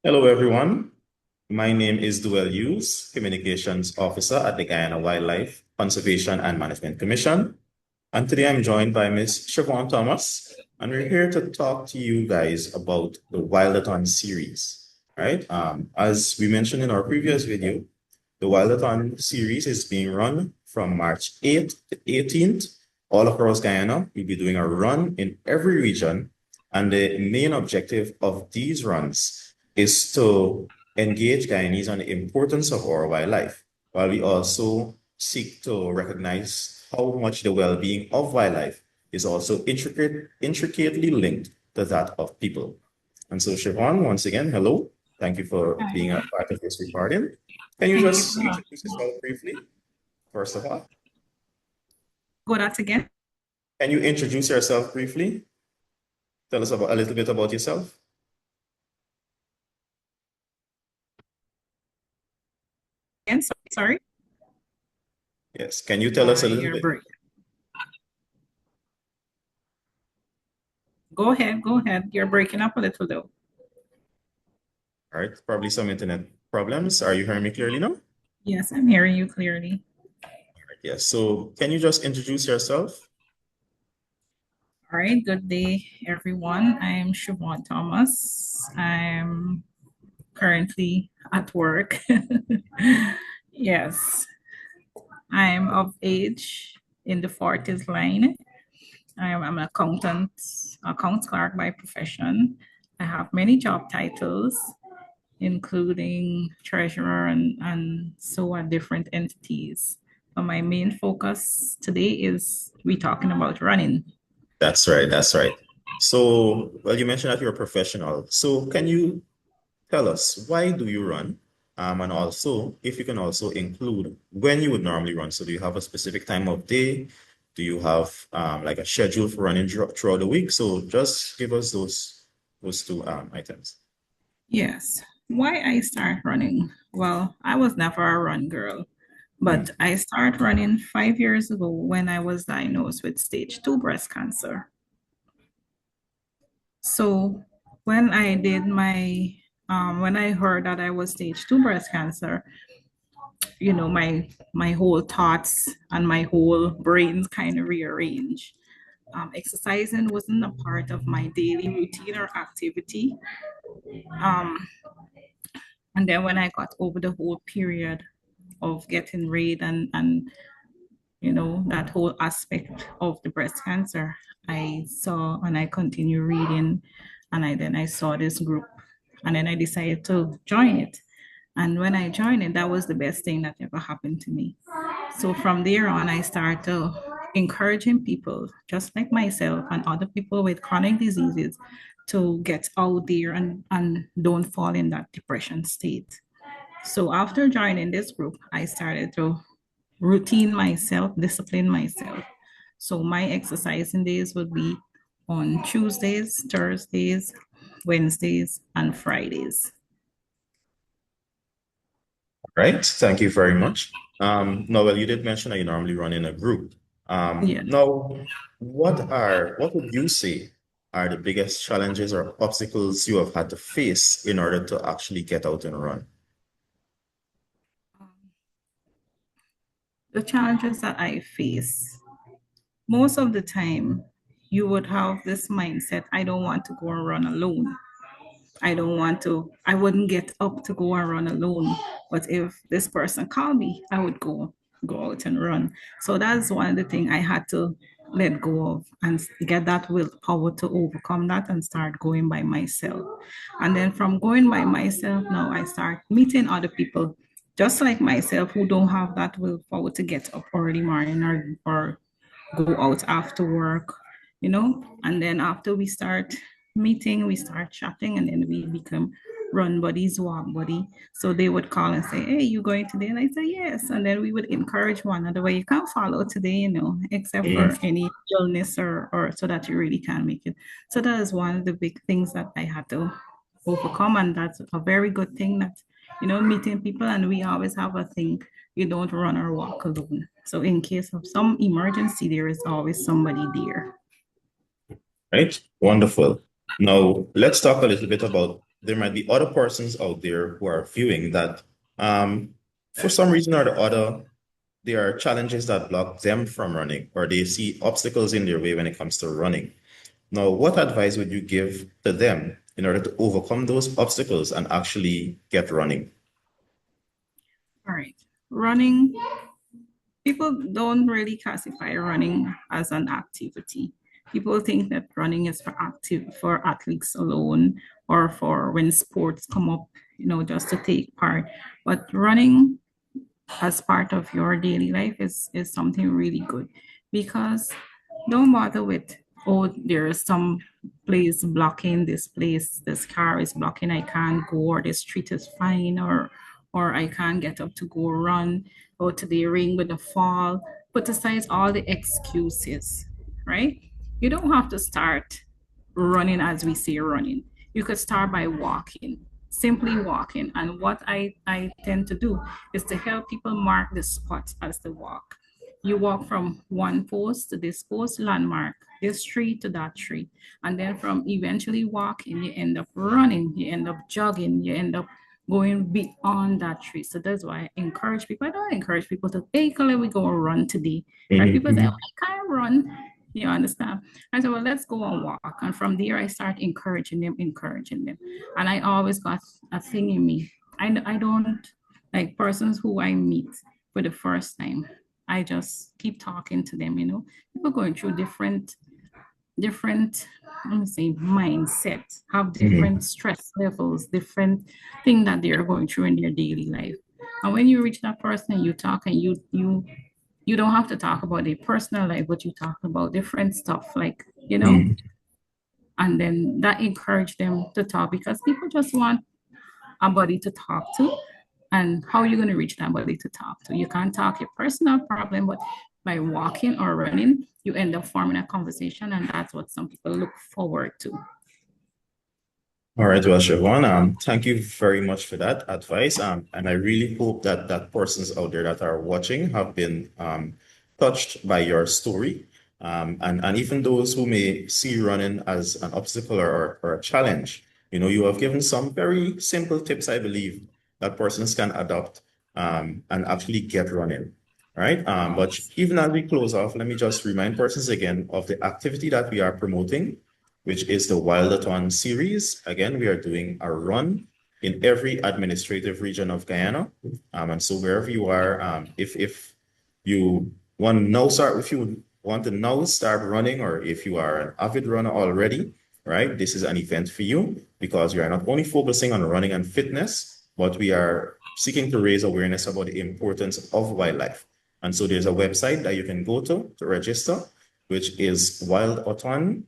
Hello, everyone. My name is Duel Hughes, Communications Officer at the Guyana Wildlife Conservation and Management Commission. And today I'm joined by Ms. Shivon Thomas, and we're here to talk to you guys about the Wild-a-Thon series, right? As we mentioned in our previous video, the Wild-a-Thon series is being run from March 8th to 18th all across Guyana. We'll be doing a run in every region, and the main objective of these runs is to engage Guyanese on the importance of our wildlife, while we also seek to recognize how much the well-being of wildlife is also intricately linked to that of people. And so, Siobhan, once again, hello. Thank you for being a part of this recording. Can you Thank you just for introduce yourself briefly, first of all? go that again. Can you introduce yourself briefly? Tell us a little bit about yourself. Again, sorry. Yes, can you tell us a little You're bit? break. Go ahead. You're breaking up a little though. All right, probably some internet problems. Are you hearing me clearly now? Yes, I'm hearing you clearly. Yes, so can you just introduce yourself? All right, good day, everyone. I'm Shivon Thomas. I'm currently at work. Yes, I'm of age in the 40s line. I'm an account clerk by profession. I have many job titles, including treasurer and so on different entities. But my main focus today is we talking about running. That's right, that's right. So, well, you mentioned that you're a professional. So can you tell us why do you run? And also, if you can also include when you would normally run. So do you have a specific time of day? Do you have like a schedule for running throughout the week? So just give us those two items. Yes. Why I start running? Well, I was never a run girl, Mm. but I started running 5 years ago when I was diagnosed with stage 2 breast cancer. So when I did when I heard that I was stage 2 breast cancer, my whole thoughts and my whole brains kind of rearranged. Exercising wasn't a part of my daily routine or activity. Um, and then when I got over the whole period of getting read and that whole aspect of the breast cancer, I saw and I continued reading, and I saw this group, and then I decided to join it. And when I joined it, that was the best thing that ever happened to me. So from there on, I started encouraging people just like myself and other people with chronic diseases to get out there and don't fall in that depression state. So after joining this group, I started to routine myself, discipline myself. So my exercising days would be on Tuesdays, Thursdays, Wednesdays, and Fridays. Right. Thank you very much. No, well, you did mention that you normally run in a group. Yeah. Now, what would you say are the biggest challenges or obstacles you have had to face in order to actually get out and run? The challenges that I face, most of the time, you would have this mindset, I don't want to go and run alone. I wouldn't get up to go and run alone. But if this person called me, I would go out and run. So that's one of the things I had to let go of and get that willpower to overcome that and start going by myself. And then from going by myself, now I start meeting other people just like myself who don't have that willpower to get up early morning or go out after work. And then after we start meeting, we start chatting, and then we become run buddies, walk buddy. So they would call and say, "Hey, you going today?" And I say, "Yes." And then we would encourage one another. Way you can't follow today, except for Mm. any illness or so that you really can't make it. So that is one of the big things that I had to overcome, and that's a very good thing that meeting people, and we always have a thing, you don't run or walk alone. So in case of some emergency, there is always somebody there. Right? Wonderful. Now, let's talk a little bit about there might be other persons out there who are viewing that for some reason or the other, there are challenges that block them from running, or they see obstacles in their way when it comes to running. Now, what advice would you give to them in order to overcome those obstacles and actually get running? All right. Running, people don't really classify running as an activity. People think that running is for athletes alone or for when sports come up, just to take part. But running as part of your daily life is something really good because don't bother with, oh, there is some place blocking this place, this car is blocking, I can't go, or the street is fine, or I can't get up to go run, or today rain with the fall. Put aside all the excuses, right? You don't have to start running as we say running. You could start by walking, simply walking. And what I tend to do is to help people mark the spots as they walk. You walk from one post to this post landmark, this tree to that tree. And then from eventually walking, you end up running, you end up jogging, you end up going beyond that tree. So that's why I encourage people. I don't encourage people to, hey, can we go run today? Right? People say, oh, I can't run. You understand? I said, well, let's go and walk. And from there, I start encouraging them, encouraging them. And I always got a thing in me. I don't like persons who I meet for the first time. I just keep talking to them, People going through different, let me say, mindset, have different stress levels, different thing that they're going through in their daily life. And when you reach that person and you talk and you don't have to talk about their personal life, but you talk about different stuff, like, and then that encourage them to talk because people just want a body to talk to. And how are you going to reach that body to talk to? You can't talk your personal problem, but by walking or running, you end up forming a conversation, and that's what some people look forward to. All right, well, Siobhan, thank you very much for that advice. And I really hope that persons out there that are watching have been touched by your story. And even those who may see running as an obstacle or a challenge, you have given some very simple tips, I believe, that persons can adopt and actually get running. Right. But even as we close off, let me just remind persons again of the activity that we are promoting, which is the Wild-a-Thon series. Again, we are doing a run in every administrative region of Guyana. And so wherever you are, if you want to now start, if you want to now start running, or if you are an avid runner already, right, this is an event for you because we are not only focusing on running and fitness, but we are seeking to raise awareness about the importance of wildlife. And so there's a website that you can go to register, which is wild-a-thon.com.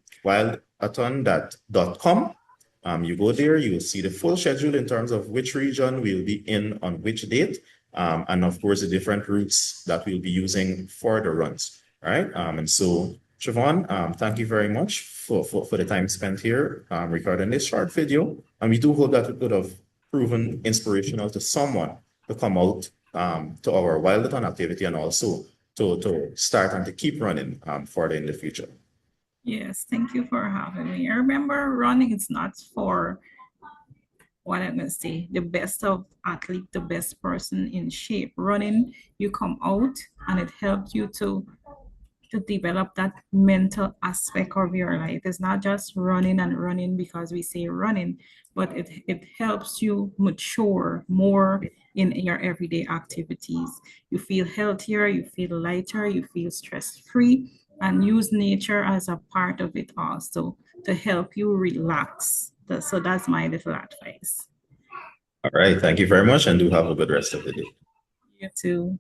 You go there, you will see the full schedule in terms of which region we'll be in on which date, and of course the different routes that we'll be using for the runs. Right. And so, Shivon, thank you very much for the time spent here recording this short video. And we do hope that it could have proven inspirational to someone to come out to our Wild-a-Thon activity and also to start and to keep running further in the future. Yes, thank you for having me. I remember running is not for what I'm gonna say, the best of athlete, the best person in shape. Running, you come out and it helps you to develop that mental aspect of your life. It's not just running and running because we say running, but it helps you mature more in your everyday activities. You feel healthier, you feel lighter, you feel stress-free, and use nature as a part of it also to help you relax. So that's my little advice. All right. Thank you very much and do have a good rest of the day. You too.